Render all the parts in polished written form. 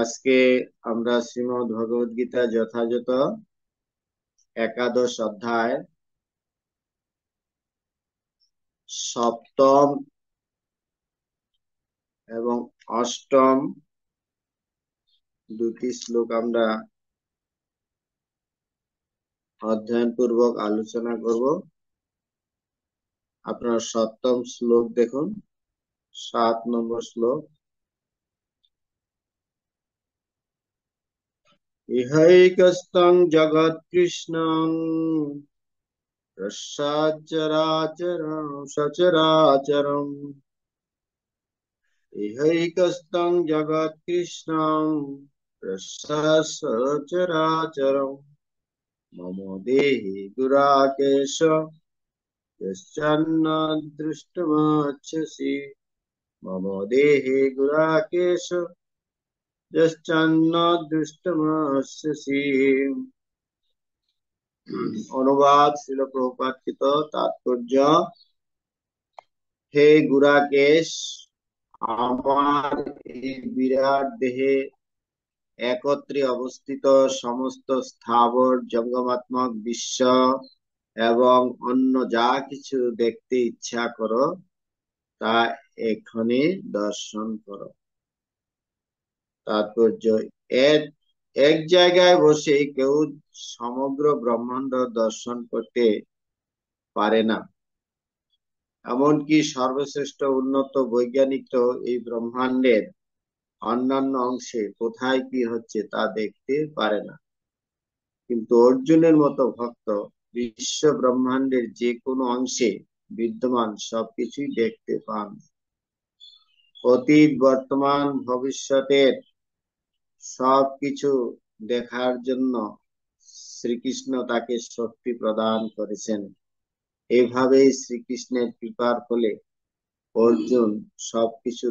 আজকে আমরা শ্রীমদ্ ভগবদ গীতা যথাযথ একাদশ অধ্যায় সপ্তম এবং অষ্টম দুটি শ্লোক আমরা অধ্যয়ন পূর্বক আলোচনা করব। আপনারা সপ্তম শ্লোক দেখুন, 7 নম্বর শ্লোক। ইহৈকস্তং জগৎকৃষ্ণং রসাচরাচরং সচরাচরম ইহৈকস্তং জগৎকৃষ্ণং রসাচরাচরম মম দেহি গুরাকেশ यश्चान्न दृष्टुमिच्छसि मम देहे गुराकेश यश्चान्न दृष्टुमिच्छसि। অনুবাদ শ্রীল প্রভুপাদ কৃত তাৎপর্য: হে গুরাকেশ, আমার এই বিরাট দেহে একত্রে অবস্থিত সমস্ত স্থাবর জঙ্গমাত্মক বিশ্ব এবং অন্য যা কিছু দেখতে ইচ্ছা করো তা এক্ষুনি দর্শন করো। তাৎপর্য: এক জায়গায় বসে কেউ সমগ্র ব্রহ্মাণ্ড দর্শন করতে পারে না। এমনকি সর্বশ্রেষ্ঠ উন্নত বৈজ্ঞানিক তো এই ব্রহ্মাণ্ডের অন্যান্য অংশে কোথায় কি হচ্ছে তা দেখতে পারে না। কিন্তু অর্জুনের মতো ভক্ত বিশ্ব ব্রহ্মাণ্ডের যে কোনো অংশে বিদ্যমান সবকিছুই দেখতে পান। অতীত, বর্তমান, ভবিষ্যতের সবকিছু দেখার জন্য শ্রীকৃষ্ণ তাকে শক্তি প্রদান করেছেন। এভাবেই শ্রীকৃষ্ণের কৃপার ফলে অর্জুন সবকিছু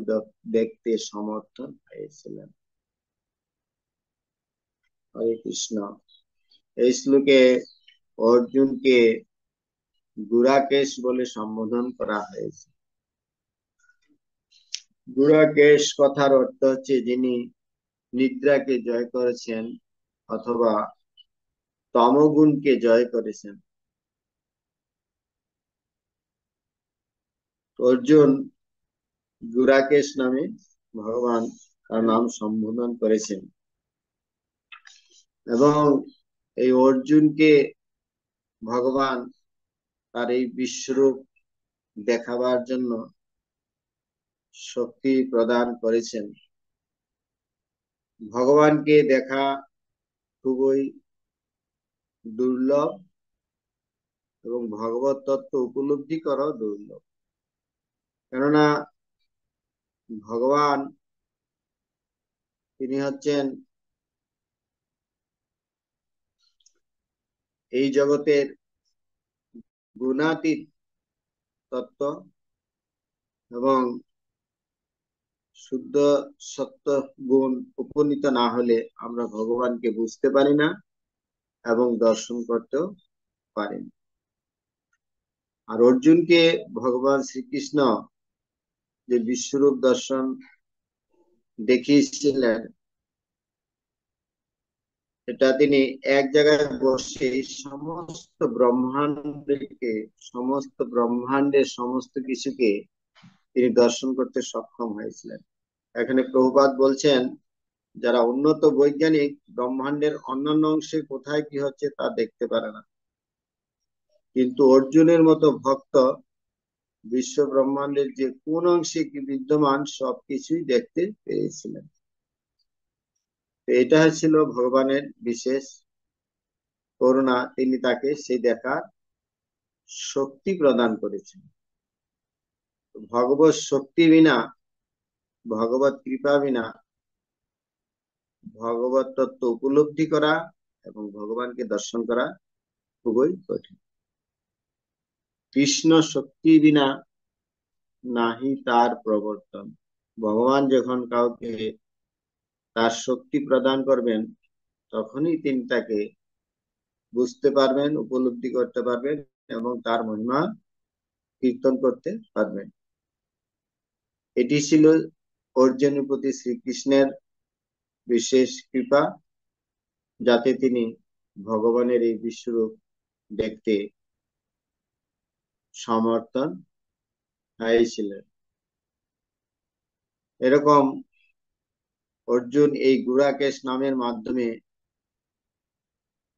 দেখতে সমর্থন হয়েছিলেন। হরে কৃষ্ণ। এই শ্লোকে অর্জুনকে গুরাকেশ বলে সম্বোধন করা হয়েছে। গুরাকেশ কথার অর্থ হচ্ছে যিনি নিদ্রাকে জয় করেছেন অথবা তমগুণকে জয় করেছেন। অর্জুন গুরাকেশ নামে ভগবান তার নাম সম্বোধন করেছেন এবং এই অর্জুনকে ভগবান তার এই বিশ্বরূপ দেখাবার জন্য শক্তি প্রদান করেছেন। ভগবানকে দেখা খুবই দুর্লভ এবং ভগবত তত্ত্ব উপলব্ধি করাও দুর্লভ। কেননা ভগবান তিনি হচ্ছেন এই জগতের গুণাতীত তত্ত্ব এবং শুদ্ধ সত্য গুণ উপনীত না হলে আমরা ভগবানকে বুঝতে পারি না এবং দর্শন করতেও পারি না। আর অর্জুনকে ভগবান শ্রীকৃষ্ণ যে বিশ্বরূপ দর্শন দেখিয়েছিলেন, এটা তিনি এক জায়গায় বসে সমস্ত ব্রহ্মাণ্ডের সমস্ত কিছুকে তিনি দর্শন করতে সক্ষম হয়েছিলেন। এখানে প্রভুপাদ বলছেন যারা উন্নত বৈজ্ঞানিক ব্রহ্মাণ্ডের অন্যান্য অংশে কোথায় কি হচ্ছে তা দেখতে পারে না, কিন্তু অর্জুনের মতো ভক্ত বিশ্ব ব্রহ্মাণ্ডের যে কোন অংশে কি বিদ্যমান সবকিছুই দেখতে পেয়েছিলেন। এটা ছিল ভগবানের বিশেষ করুণা, তিনি তাকে সেই দেখার শক্তি প্রদান করেছেন। ভগবত শক্তি বিনা, ভগবত কৃপা বিনা ভগবত তত্ত্ব উপলব্ধি করা এবং ভগবানকে দর্শন করা খুবই কঠিন। কৃষ্ণ শক্তি বিনা নাহি তার প্রবর্তন। ভগবান যখন কাউকে তার শক্তি প্রদান করবেন তখনই তিনি তাকে বুঝতে পারবেন, উপলব্ধি করতে পারবেন এবং তার মহিমা কীর্তন করতে পারবেন। এটি ছিল অর্জুনের প্রতি শ্রীকৃষ্ণের বিশেষ কৃপা, যাতে তিনি ভগবানের এই বিশ্বরূপ দেখতে সমর্থন হয়েছিলেন। এরকম অর্জুন এই গুড়াকেশ নামের মাধ্যমে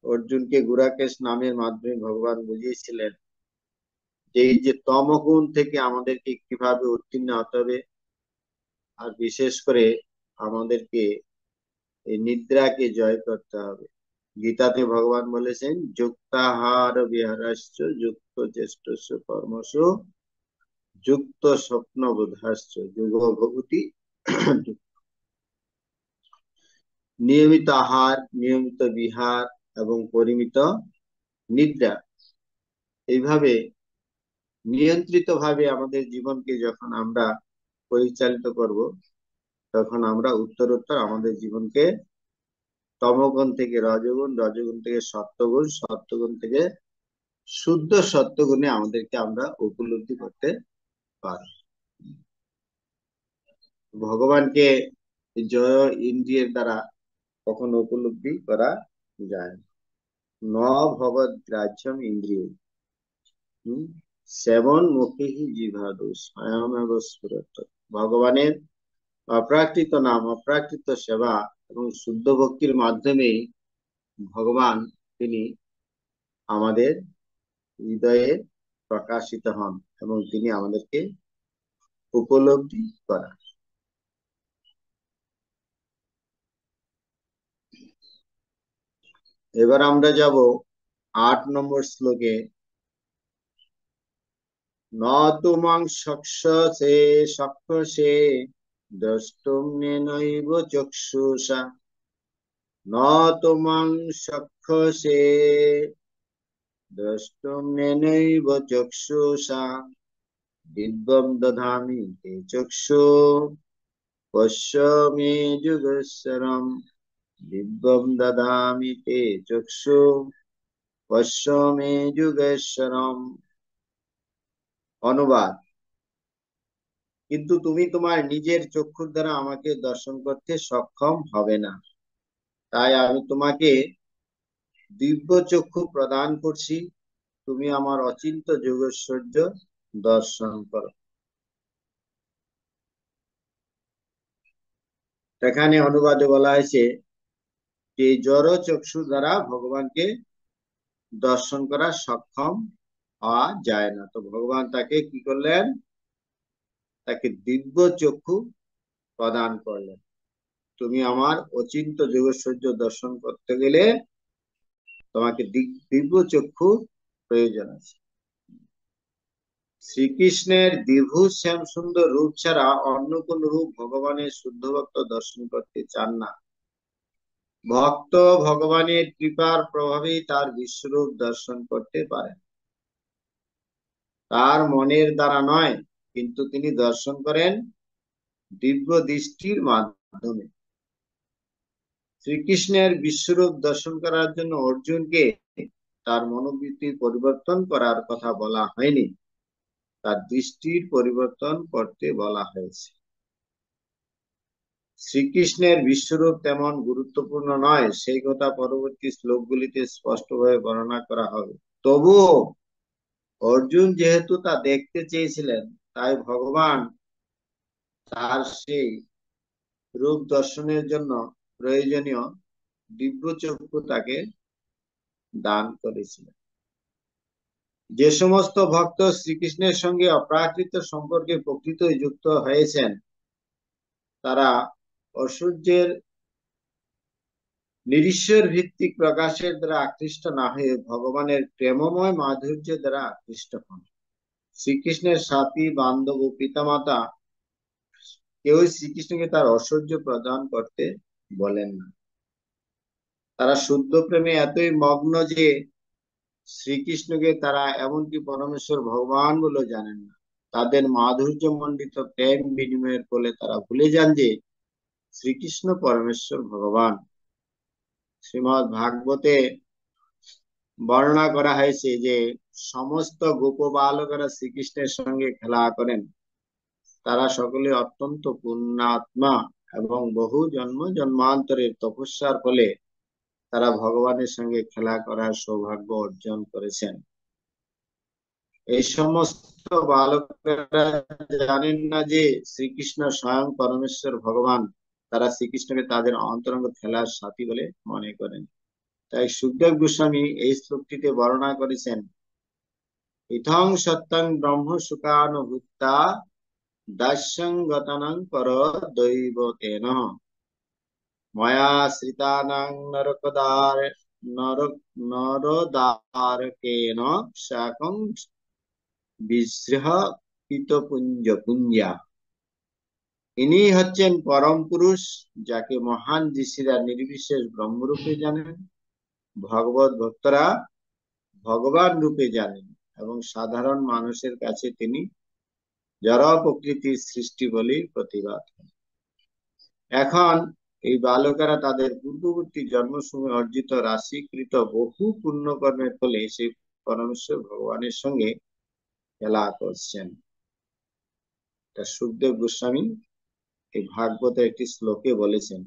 অর্জুনকে গুড়াকেশ নামের মাধ্যমে ভগবান বুঝিয়েছিলেন যে এই যে তমগুণ থেকে আমাদেরকে কিভাবে উত্তীর্ণ হতে হবে, আর বিশেষ করে আমাদেরকে এই নিদ্রাকে জয় করতে হবে। গীতাতে ভগবান বলেছেন, যুক্তাহার বিহারাশ্চ যুক্ত চেষ্টস্য কর্মসু যুক্ত স্বপ্ন বোধাশ্চ যুগ ভবতি। নিয়মিত আহার, নিয়মিত বিহার এবং পরিমিত নিদ্রা, এইভাবে নিয়ন্ত্রিত ভাবে আমাদের জীবনকে যখন আমরা পরিচালিত করব, তখন আমরা উত্তরোত্তর আমাদের জীবনকে তমগুণ থেকে রজগুণ, রজগুণ থেকে সত্যগুণ, সত্যগুণ থেকে শুদ্ধ সত্যগুণে আমাদেরকে আমরা উপলব্ধি করতে পারি। ভগবানকে জয় ইন্দ্রিয়ের দ্বারা কখনো উপলব্ধি করা যায় ন ভগৎ গ্রাহ্যম ইন্দ্রিয় সেবন মুখে হি জিভাদু স্বয়মেব স্ফুরত। ভগবানের অপ্রাকৃত নাম, অপ্রাকৃত সেবা এবং শুদ্ধ ভক্তির মাধ্যমে ভগবান তিনি আমাদের হৃদয়ে প্রকাশিত হন এবং তিনি আমাদেরকে উপলব্ধি করান। এবার আমরা যাব 8 নম্বর শ্লোকে। ন তুমাং সক্ষসে সক্ষসে দ্রষ্টুম নেনৈব চক্ষুষা, ন তুমাং সক্ষসে দ্রষ্টুম নেনৈব চক্ষুষা, দিব্যম দধামি তে চক্ষু পশ্য মে যুগস্বরম। দিব্যম দদামি তে চক্ষু পশ্য মে যুগেশ্বরম। অনুবাদ: কিন্তু তুমি তোমার নিজের চক্ষুর দ্বারা আমাকে দর্শন করতে সক্ষম হবে না, তাই আমি তোমাকে দিব্য চক্ষু প্রদান করছি, তুমি আমার অচিন্ত যোগৈশ্বর্য দর্শন করো। এখানে অনুবাদে বলা হয়েছে যে জড় চক্ষু দ্বারা ভগবানকে দর্শন করা সক্ষম হওয়া যায় না, তো ভগবান তাকে কি করলেন, তাকে দিব্য চক্ষু প্রদান করলেন। তুমি আমার অচিন্ত যোগৈশ্বর্য দর্শন করতে গেলে তোমাকে দিব্য চক্ষু প্রয়োজন আছে। শ্রীকৃষ্ণের বিভু শ্যাম সুন্দর রূপ ছাড়া অন্য কোন রূপ ভগবানের শুদ্ধ ভক্ত দর্শন করতে চান না। ভক্ত ভগবানের কৃপার প্রভাবেই তার বিশ্বরূপ দর্শন করতে পারেন, তার মনের দ্বারা নয়, কিন্তু তিনি দর্শন করেন দিব্য দৃষ্টির মাধ্যমে। শ্রীকৃষ্ণের বিশ্বরূপ দর্শন করার জন্য অর্জুনকে তার মনোবৃত্তি পরিবর্তন করার কথা বলা হয়নি, তার দৃষ্টির পরিবর্তন করতে বলা হয়েছে। শ্রীকৃষ্ণের বিশ্বরূপ তেমন গুরুত্বপূর্ণ নয়, সেই কথা পরবর্তী শ্লোকগুলিতে স্পষ্টভাবে বর্ণনা করা হবে। তবুও অর্জুন যেহেতু তা দেখতে চেয়েছিলেন, তাই ভগবান তার সেই রূপ দর্শনের জন্য প্রয়োজনীয় দিব্য চক্ষু তাকে দান করেছিলেন। যে সমস্ত ভক্ত শ্রীকৃষ্ণের সঙ্গে অপ্রাকৃত সম্পর্কে প্রকৃতই যুক্ত হয়েছেন, তারা ঐশ্বর্যের নিরীশ্বর ভিত্তিক প্রকাশের দ্বারা আকৃষ্ট না হয়ে ভগবানের প্রেমময় মাধুর্য দ্বারা আকৃষ্ট হন। শ্রীকৃষ্ণের সাথী, বান্ধব ও পিতামাতা কেউই শ্রীকৃষ্ণকে তার ঐশ্বর্য প্রদান করতে বলেন না। তারা শুদ্ধ প্রেমে এতই মগ্ন যে শ্রীকৃষ্ণকে তারা এমনকি পরমেশ্বর ভগবান বলেও জানেন না। তাদের মাধুর্য মণ্ডিত প্রেম বিনিময়ের ফলে তারা ভুলে যান যে শ্রীকৃষ্ণ পরমেশ্বর ভগবান। শ্রীমদ্ ভাগবতে বর্ণনা করা হয়েছে যে সমস্ত গোপ বালকেরা শ্রীকৃষ্ণের সঙ্গে খেলা করেন, তারা সকলে অত্যন্ত পুণ্যাত্মা এবং বহু জন্ম জন্মান্তরের তপস্যার ফলে তারা ভগবানের সঙ্গে খেলা করার সৌভাগ্য অর্জন করেছেন। এই সমস্ত বালকেরা জানেন না যে শ্রীকৃষ্ণ স্বয়ং পরমেশ্বর ভগবান। তারা শ্রীকৃষ্ণকে তাদের অন্তরঙ্গ খেলার সাথী বলে মনে করেন। তাই সুখদেব গোস্বামী এই শ্লোকটিতে বর্ণনা করেছেন, ইথং সত্যং ব্রহ্ম সুখানুভূতা দাস্যং গতানং পর দৈবতেন ময়া শ্রিতানাং নরদারকেন শাকং বিসৃহ পিতপুঞ্জ পুঞ্জা। ইনি হচ্ছেন পরম পুরুষ, যাকে মহান ঋষিরা নির্বিশেষ ব্রহ্মরূপে জানেন, ভগবত ভক্তরা ভগবান রূপে জানেন এবং সাধারণ মানুষের কাছে তিনি জড় প্রকৃতির সৃষ্টি বলে প্রতিবাদ। এখন এই বালকেরা তাদের পূর্ববর্তী জন্মসমূহে অর্জিত রাশিকৃত বহু পুণ্যকর্মের ফলে সেই পরমেশ্বর ভগবানের সঙ্গে খেলা করছেন। সুখদেব গোস্বামী এই ভাগবতের একটি শ্লোকে বলেছেন।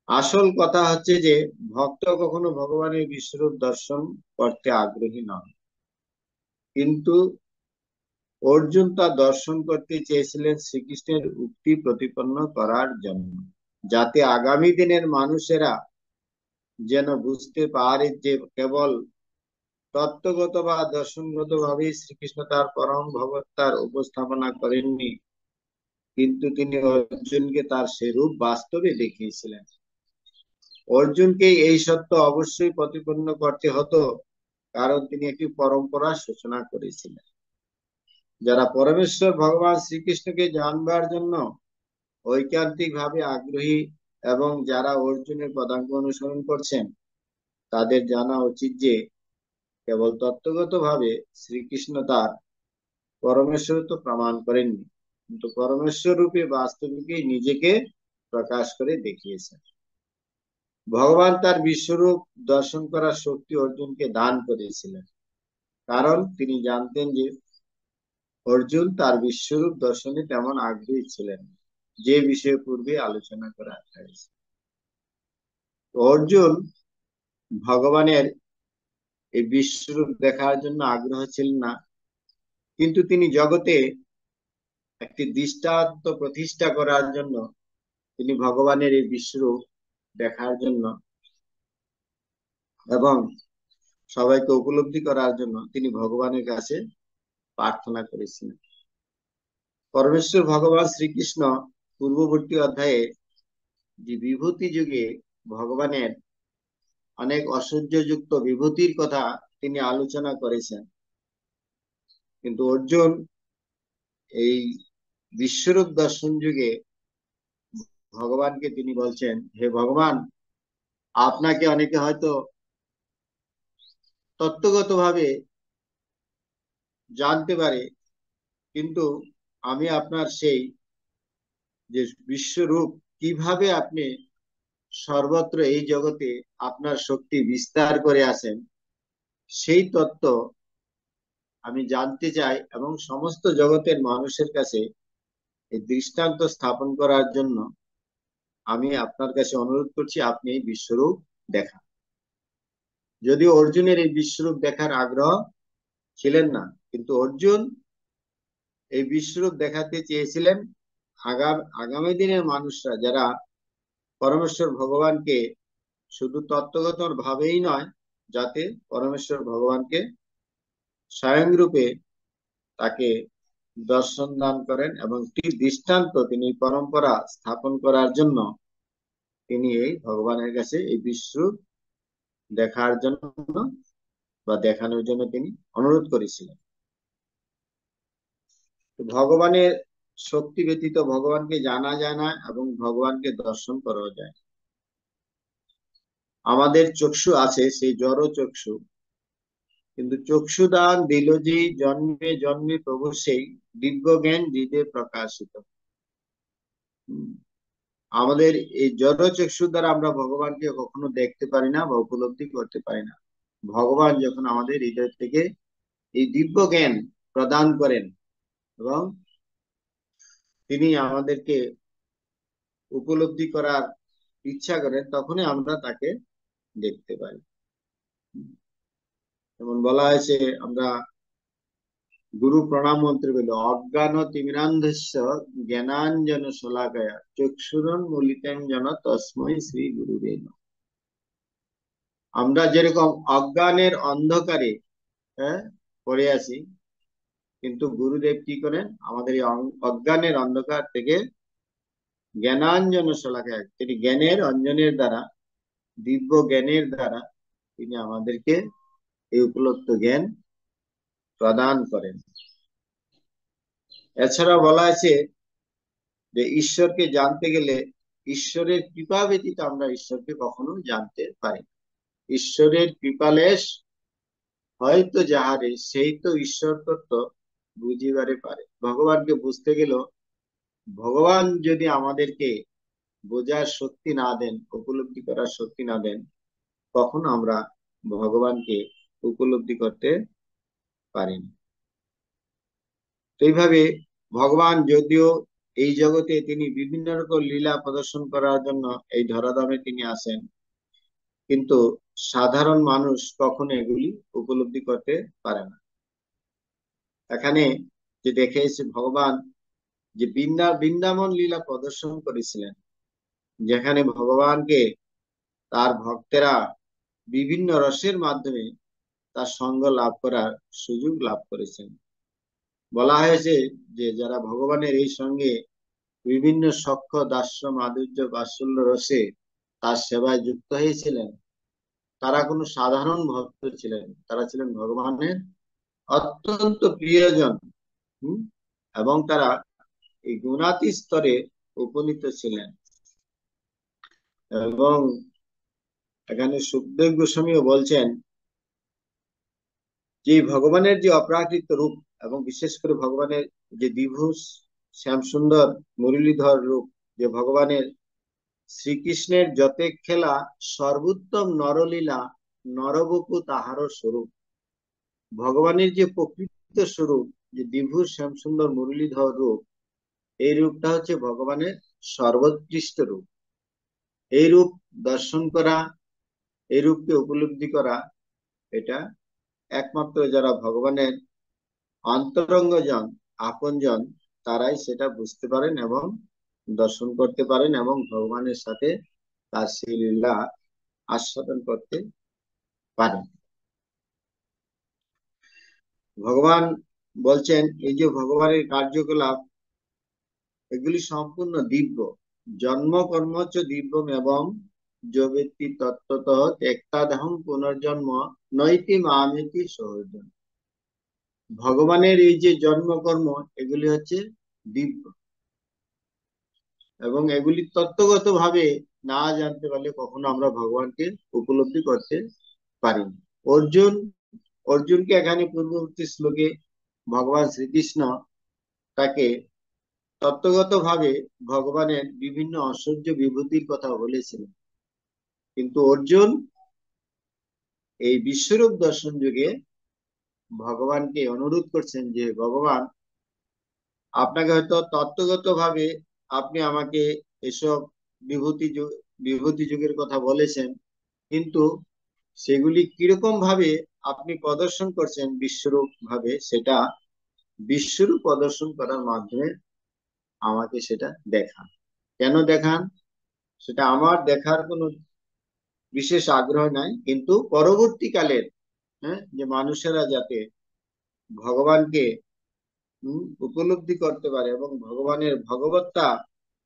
আসল কথা হচ্ছে যে ভক্ত কখনো ভগবানের বিশ্বরূপ দর্শন করতে আগ্রহী নন, কিন্তু অর্জুন তা দর্শন করতে চেয়েছিলেন শ্রীকৃষ্ণের উক্তি প্রতিপন্ন করার জন্য, যাতে আগামী দিনের মানুষেরা যেন বুঝতে পারে যে কেবল তত্ত্বগত বা দর্শনগত ভাবে শ্রীকৃষ্ণ তার পরম ভগবত্তার উপস্থাপনা করেননি, কিন্তু তিনি অর্জুনকে তার সে রূপ বাস্তবে দেখিয়েছিলেন। অর্জুনকে এই সত্য অবশ্যই প্রতিপন্ন করতে হতো, কারণ তিনি একটি পরম্পরার সূচনা করেছিলেন। যারা পরমেশ্বর ভগবান শ্রীকৃষ্ণকে জানবার জন্য ঐকান্তিক ভাবে আগ্রহী এবং যারা অর্জুনের পদাঙ্ক অনুসরণ করছেন, তাদের জানা উচিত যে কেবল তত্ত্বগত ভাবে শ্রীকৃষ্ণ তার পরমেশ্বরত্ব প্রমাণ করেননি, কিন্তু পরমেশ্বর রূপে বাস্তবিকই নিজেকে প্রকাশ করে দেখিয়েছেন। ভগবান তার বিশ্বরূপ দর্শন করার শক্তি অর্জুনকে দান করেছিলেন, কারণ তিনি জানতেন যে অর্জুন তার বিশ্বরূপ দর্শনে তেমন আগ্রহী ছিলেন, যে বিষয়ে পূর্বে আলোচনা করা হয়েছে। অর্জুন ভগবানের এই বিশ্বরূপ দেখার জন্য আগ্রহ ছিলেন না, কিন্তু তিনি জগতে একটি দৃষ্টান্ত প্রতিষ্ঠা করার জন্য, তিনি ভগবানের এই বিশ্বরূপ দেখার জন্য এবং সবাইকে উপলব্ধি করার জন্য তিনি ভগবানের কাছে প্রার্থনা করেছিলেন। পরমেশ্বর ভগবান শ্রীকৃষ্ণ পূর্ববর্তী অধ্যায়ে যে বিভূতি যুগে ভগবানের অনেক ঐশ্বর্যযুক্ত বিভূতির কথা তিনি আলোচনা করেছেন, কিন্তু অর্জুন এই বিশ্বরূপ দর্শন যুগে ভগবানকে তিনি বলছেন, হে ভগবান, আপনাকে অনেকে হয়তো তত্ত্বগত ভাবে জানতে পারে, কিন্তু আমি আপনার সেই যে বিশ্বরূপ, কিভাবে আপনি সর্বত্র এই জগতে আপনার শক্তি বিস্তার করে আছেন, সেই তত্ত্ব আমি জানতে চাই এবং সমস্ত জগতের মানুষের কাছে এই দৃষ্টান্ত স্থাপন করার জন্য আমি আপনার কাছে অনুরোধ করছি, আপনি এই বিশ্বরূপ দেখান। যদিও অর্জুনের এই বিশ্বরূপ দেখার আগ্রহ ছিলেন না, কিন্তু অর্জুন এই বিশ্বরূপ দেখাতে চেয়েছিলেন আগামী দিনের মানুষরা যারা পরমেশ্বর ভগবানকে শুধু তত্ত্বগত ভাবেই নয়, যাতে পরমেশ্বর ভগবানকে স্বয়ং রূপে তাকে দর্শন দান করেন এবং একটি দৃষ্টান্ত তিনি পরম্পরা স্থাপন করার জন্য তিনি এই ভগবানের কাছে এই বিশ্বরূপ দেখার জন্য বা দেখানোর জন্য তিনি অনুরোধ করেছিলেন। ভগবানের শক্তি ব্যতীত ভগবানকে জানা যায় না এবং ভগবানকে দর্শন করা যায়। আমাদের চক্ষু আছে, সেই জড় চক্ষু, কিন্তু চক্ষুদান দিল যে জন্মে জন্মে প্রভু সেই দিব্য জ্ঞান হৃদয়ে প্রকাশিত। আমাদের এই জড় চক্ষু দ্বারা আমরা ভগবানকে কখনো দেখতে পারি না বা উপলব্ধি করতে পারি না। ভগবান যখন আমাদের হৃদয় থেকে এই দিব্য জ্ঞান প্রদান করেন এবং তিনি আমাদেরকে উপলব্ধি করার ইচ্ছা করেন, তখনই আমরা তাকে দেখতে পাই। যেমন বলা হয়েছে, আমরা গুরু প্রণাম মন্ত্রে বলি, অজ্ঞান তিমিরান্ধস্য জ্ঞানাঞ্জন শলাকয়া চক্ষুরুন্মীলিতং যেন তস্মৈ শ্রী গুরুবে নমঃ। আমরা যেরকম অজ্ঞানের অন্ধকারে, হ্যাঁ, পড়ে আছি, কিন্তু গুরুদেব কি করেন, আমাদের এই অজ্ঞানের অন্ধকার থেকে জ্ঞানাঞ্জন শলাকয়া, তিনি জ্ঞানের অঞ্জনের দ্বারা, দিব্য জ্ঞানের দ্বারা তিনি আমাদেরকে এই উপলব্ধ জ্ঞান প্রদান করেন। এছাড়া বলা আছে যে ঈশ্বরকে জানতে গেলে ঈশ্বরের কৃপা ব্যতীত আমরা ঈশ্বরকে কখনো জানতে পারি না। ঈশ্বরের কৃপালেশ হয়তো যাহারে সেই তো ঈশ্বর তত্ত্ব বুঝিবারে পারে। ভগবানকে বুঝতে গেলেও ভগবান যদি আমাদেরকে বোঝার শক্তি না দেন, উপলব্ধি করার শক্তি না দেন, তখন আমরা ভগবানকে উপলব্ধি করতে পারি না। তো এইভাবে ভগবান যদিও এই জগতে তিনি বিভিন্ন রকম লীলা প্রদর্শন করার জন্য এই ধরাধামে তিনি আসেন, কিন্তু সাধারণ মানুষ কখনো এগুলি উপলব্ধি করতে পারে না। এখানে যে দেখে এসে ভগবান যে বৃন্দাবন লীলা প্রদর্শন করেছিলেন, যেখানে ভগবানকে তার ভক্তেরা বিভিন্ন রসের মাধ্যমে তার সঙ্গ লাভ করার সুযোগ লাভ করেছেন। বলা হয়েছে যে যারা ভগবানের এই সঙ্গে বিভিন্ন সখ্য দাস্য মাধুর্য বাৎসল্য রসে তার সেবায় যুক্ত হয়েছিলেন, তারা কোনো সাধারণ ভক্ত ছিলেন, তারা ছিলেন ভগবানের অত্যন্ত প্রিয়জন। এবং তারা এই গুণাতি স্তরে উপনীত ছিলেন। এবং এখানে সুখদেব গোস্বামীও বলছেন যে ভগবানের যে অপ্রাকৃত রূপ, এবং বিশেষ করে ভগবানের যে দ্বিভুজ শ্যাম সুন্দর মুরলীধর রূপ, যে ভগবানের শ্রীকৃষ্ণের যতে খেলা সর্বোত্তম নরলীলা নরবপু তাহার স্বরূপ। ভগবানের যে প্রকৃত স্বরূপ, যে দ্বিভুজ শ্যাম সুন্দর মুরলীধর রূপ, এই রূপটা হচ্ছে ভগবানের সর্বোৎকৃষ্ট রূপ। এই রূপ দর্শন করা, এই রূপকে উপলব্ধি করা, এটা একমাত্র যারা ভগবানের অন্তরঙ্গ জন, আপন জন, তারাই সেটা বুঝতে পারেন এবং দর্শন করতে পারেন এবং ভগবানের সাথে তার সেই লীলা আস্বাদন করতে পারেন। ভগবান বলছেন এই যে ভগবানের কার্যকলাপ, এগুলি সম্পূর্ণ দিব্য। জন্ম কর্মচ দিব্যম এবং जो व्यक्ति तत्वतः त्यक्तादहं পুনর্জন্ম নৈতি মামেতি সহজন। ভগবানের এই যে জন্মকর্ম, এগুলি হচ্ছে দিব্য, এবং এগুলি তত্ত্বগত ভাবে না জানতে পারলে কখনো আমরা ভগবানকে উপলব্ধি করতে পারি না। অর্জুনকে এখানে পূর্ববর্তী শ্লোকে ভগবান শ্রীকৃষ্ণ তাকে তত্ত্বগত ভাবে ভগবানের বিভিন্ন ঐশ্বর্য বিভূতির কথা বলেছিলেন, কিন্তু অর্জুন এই বিশ্বরূপ দর্শন যুগে ভগবানকে অনুরোধ করছেন যে ভগবান, আপনাকে হয়তো তত্ত্বগত ভাবে আপনি আমাকে এসব বিভূতি যুগের কথা বলেছেন, কিন্তু সেগুলি কিরকম ভাবে আপনি প্রদর্শন করছেন বিশ্বরূপ ভাবে, সেটা বিশ্বরূপ প্রদর্শন করার মাধ্যমে আমাকে সেটা দেখান। কেন দেখান? সেটা আমার দেখার কোনো বিশেষ আগ্রহ নাই, কিন্তু পরবর্তীকালের, হ্যাঁ, যে মানুষেরা যাতে ভগবানকে উপলব্ধি করতে পারে এবং ভগবানের ভগবত্তা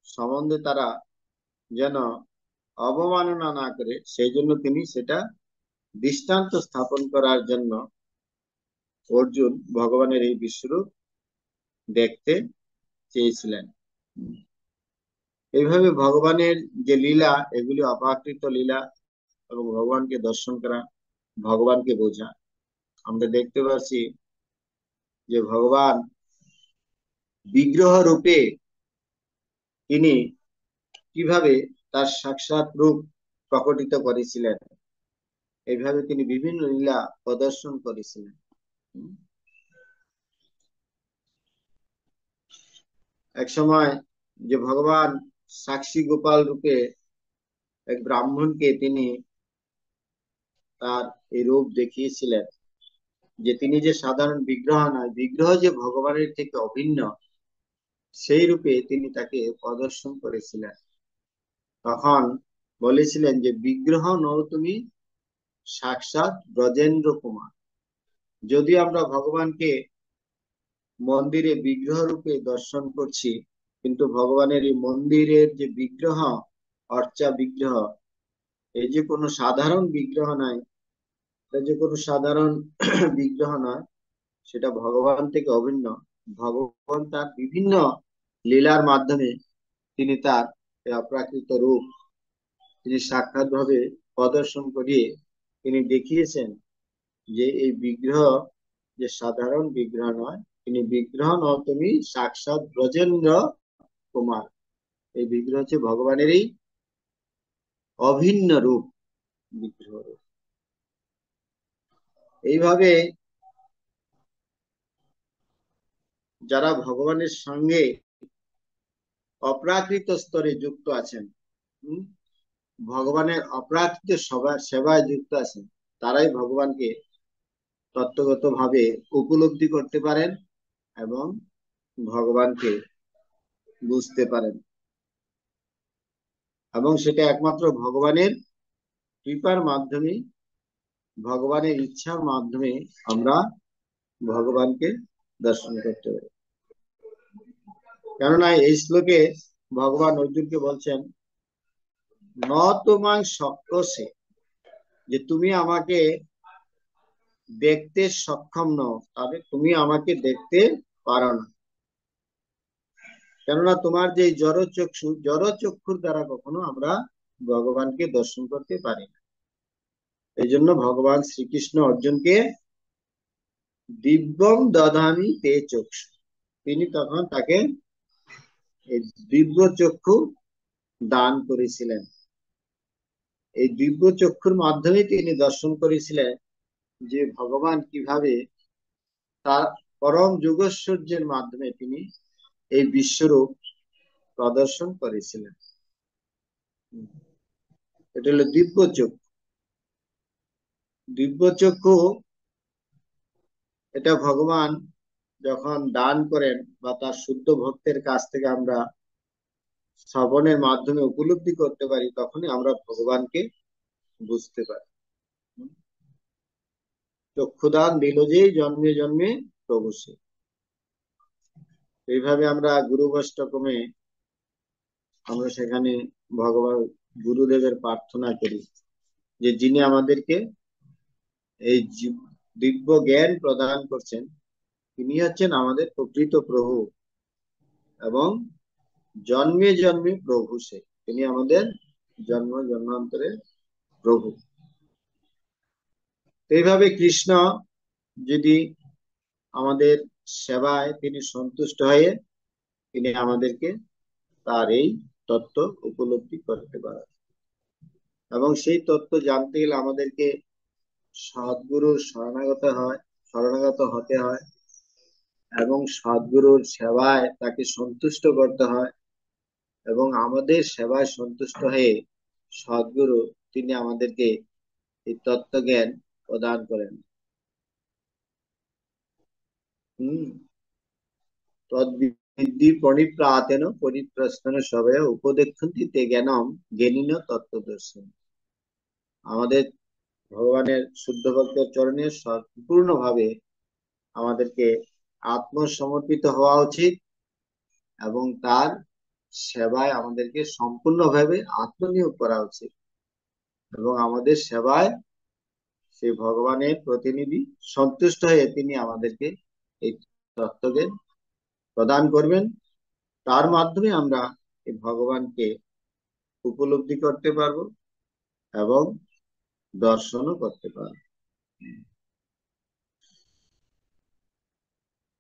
সম্বন্ধে তারা যেন অবমাননা না করে, সেই জন্য তিনি সেটা দৃষ্টান্ত স্থাপন করার জন্য অর্জুন ভগবানের এই বিশ্বরূপ দেখতে চেয়েছিলেন। এইভাবে ভগবানের যে লীলা, এগুলি অপ্রাকৃত লীলা, এবং ভগবানকে দর্শন করা, ভগবানকে বোঝা। আমরা দেখতে পাচ্ছি যে ভগবান বিগ্রহ রূপে তিনি কিভাবে তার সাক্ষাৎ রূপ প্রকটিত করেছিলেন, এইভাবে তিনি বিভিন্ন লীলা প্রদর্শন করেছিলেন। এক সময় যে ভগবান সাক্ষী গোপাল রূপে এক ব্রাহ্মণকে তিনি তার এই রূপ দেখিয়েছিলেন, যে তিনি যে সাধারণ বিগ্রহ নয়, বিগ্রহ যে ভগবানের থেকে অভিন্ন, সেই রূপে তিনি তাকে প্রদর্শন করেছিলেন। তখন বলেছিলেন যে বিগ্রহ নও তুমি, সাক্ষাৎ ব্রজেন্দ্র কুমার। যদি আমরা ভগবানকে মন্দিরে বিগ্রহ রূপে দর্শন করছি, কিন্তু ভগবানের এই মন্দিরের যে বিগ্রহ, অর্চা বিগ্রহ, এই যে কোনো সাধারণ বিগ্রহ নয়, এটা যে কোনো সাধারণ বিগ্রহ নয়, সেটা ভগবান থেকে অভিন্ন। ভগবান তার বিভিন্ন লীলার মাধ্যমে তিনি তার অপ্রাকৃত রূপ তিনি সাক্ষাৎ ভাবে প্রদর্শন করিয়ে তিনি দেখিয়েছেন যে এই বিগ্রহ যে সাধারণ বিগ্রহ নয়, তিনি বিগ্রহ নও তুমি, সাক্ষাৎ ব্রজেন্দ্র কুমার। এই বিগ্রহ হচ্ছে ভগবানেরই অভিন্ন রূপ, বিগ্রহ রূপ। এইভাবে যারা ভগবানের সঙ্গে অপ্রাকৃত স্তরে যুক্ত আছেন, ভগবানের অপ্রাকৃত সেবায় যুক্ত আছেন, তারাই ভগবানকে তত্ত্বগত ভাবে উপলব্ধি করতে পারেন এবং ভগবানকে বুঝতে পারেন। এবং সেটা একমাত্র ভগবানের কৃপার মাধ্যমে, ভগবানের ইচ্ছার মাধ্যমে আমরা ভগবানকে দর্শন করতে পারি। কেননা এই শ্লোকে ভগবান অর্জুনকে বলছেন, ন তোমাং শক্যসে, যে তুমি আমাকে দেখতে সক্ষম নও, তবে তুমি আমাকে দেখতে পারো না। কেননা তোমার যে জড়চক্ষুর দ্বারা কখনো আমরা ভগবানকে দর্শন করতে পারি না। এই জন্য ভগবান শ্রীকৃষ্ণ অর্জুনকে দিব্যম দধামি তে চক্ষু, তিনি তখন তাকে এই দিব্য চক্ষু দান করেছিলেন। এই দিব্য চক্ষুর মাধ্যমে তিনি দর্শন করেছিলেন যে ভগবান কিভাবে তার পরম যোগৈশ্বর্যের মাধ্যমে তিনি এই বিশ্বরূপ প্রদর্শন করেছিলেন। এটা হলো দিব্য চক্ষু। দিব্য চক্ষু এটা ভগবান যখন দান করেন বা তার শুদ্ধ ভক্তের কাছ থেকে আমরা শ্রবণের মাধ্যমে উপলব্ধি করতে পারি, তখনই আমরা ভগবানকে বুঝতে পারি। চক্ষুদান দিল যে জন্মে জন্মে প্রভু সে। এইভাবে আমরা গুরু অষ্টকমে আমরা সেখানে ভগবান গুরুদেবের প্রার্থনা করি যে যিনি আমাদেরকে এই দিব্য জ্ঞান প্রদান করছেন, তিনি হচ্ছেন আমাদের প্রকৃত প্রভু এবং জন্মে জন্মে প্রভু সে, তিনি আমাদের জন্ম জন্মান্তরের প্রভু। এইভাবে কৃষ্ণ যদি আমাদের সেবায় তিনি সন্তুষ্ট হয়ে তিনি আমাদেরকে তার এই তত্ত্ব উপলব্ধি করতে পারেন। এবং সেই তত্ত্ব জানতে গেলে আমাদেরকে সদ্গুরুর শরণাগত হতে হয় এবং সদ্গুরুর সেবায় তাকে সন্তুষ্ট করতে হয়, এবং আমাদের সেবায় সন্তুষ্ট হয়ে সদ্গুরু তিনি আমাদেরকে এই তত্ত্বজ্ঞান প্রদান করেন। তদ্বিদ্ধি প্রণিপ্রাতেন পরিপ্রশ্ন সবে উপদেক্ষন্তি তে জ্ঞানম জ্ঞানীন তত্ত্বদর্শন। আমাদের ভগবানের শুদ্ধ ভক্তের চরণে সম্পূর্ণভাবে আমাদেরকে আত্মসমর্পিত হওয়া উচিত এবং তার সেবায় আমাদেরকে সম্পূর্ণভাবে আত্মনিয়োগ করা উচিত, এবং আমাদের সেবায় সেই ভগবানের প্রতিনিধি সন্তুষ্ট হয়ে তিনি আমাদেরকে এই তত্ত্বজ্ঞান প্রদান করবেন। তার মাধ্যমে আমরা এই ভগবানকে উপলব্ধি করতে পারবো এবং দর্শনও করতে পারবো।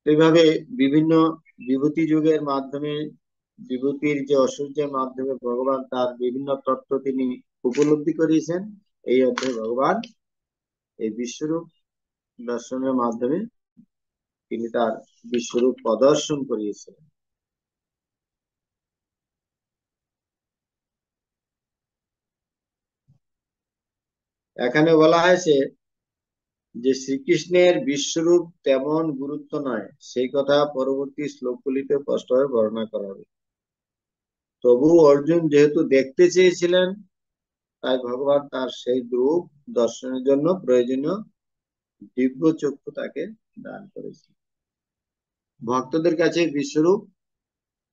এইভাবে বিভিন্ন বিভূতি যুগের মাধ্যমে, বিভূতির যে ঐশ্বর্যের মাধ্যমে ভগবান তার বিভিন্ন তত্ত্ব তিনি উপলব্ধি করিয়েছেন। এই অর্থে ভগবান এই বিশ্বরূপ দর্শনের মাধ্যমে তিনি তার বিশ্বরূপ প্রদর্শন করিয়েছিলেন। এখানে বলা হয়েছে যে শ্রীকৃষ্ণের বিশ্বরূপ তেমন গুরুত্ব নয়, সেই কথা পরবর্তী শ্লোকগুলিতে স্পষ্টভাবে বর্ণনা করা হবে। তবু অর্জুন যেহেতু দেখতে চেয়েছিলেন, তাই ভগবান তার সেই রূপ দর্শনের জন্য প্রয়োজনীয় দিব্য চক্ষু তাকে দান করেছে। ভক্তদের কাছে বিশ্বরূপ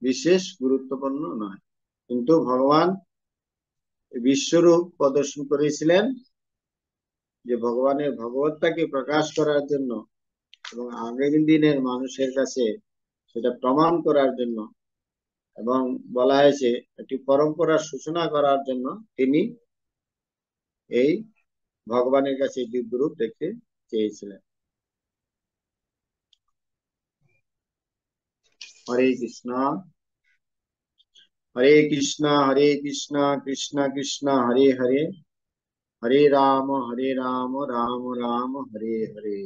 বিশেষ গুরুত্বপূর্ণ নয়, কিন্তু ভগবান বিশ্বরূপ প্রদর্শন করেছিলেন যে ভগবানের ভগবত্তাকে প্রকাশ করার জন্য এবং আগামী দিনের মানুষের কাছে সেটা প্রমাণ করার জন্য, এবং বলা হয়েছে একটি পরম্পরার সূচনা করার জন্য তিনি এই ভগবানের কাছে দিব্যরূপ দেখতে চেয়েছিলেন। হরে কৃষ্ণ হরে কৃষ্ণ হরে কৃষ্ণ কৃষ্ণ কৃষ্ণ হরে হরে, হরে রাম রাম রাম হরে হরে।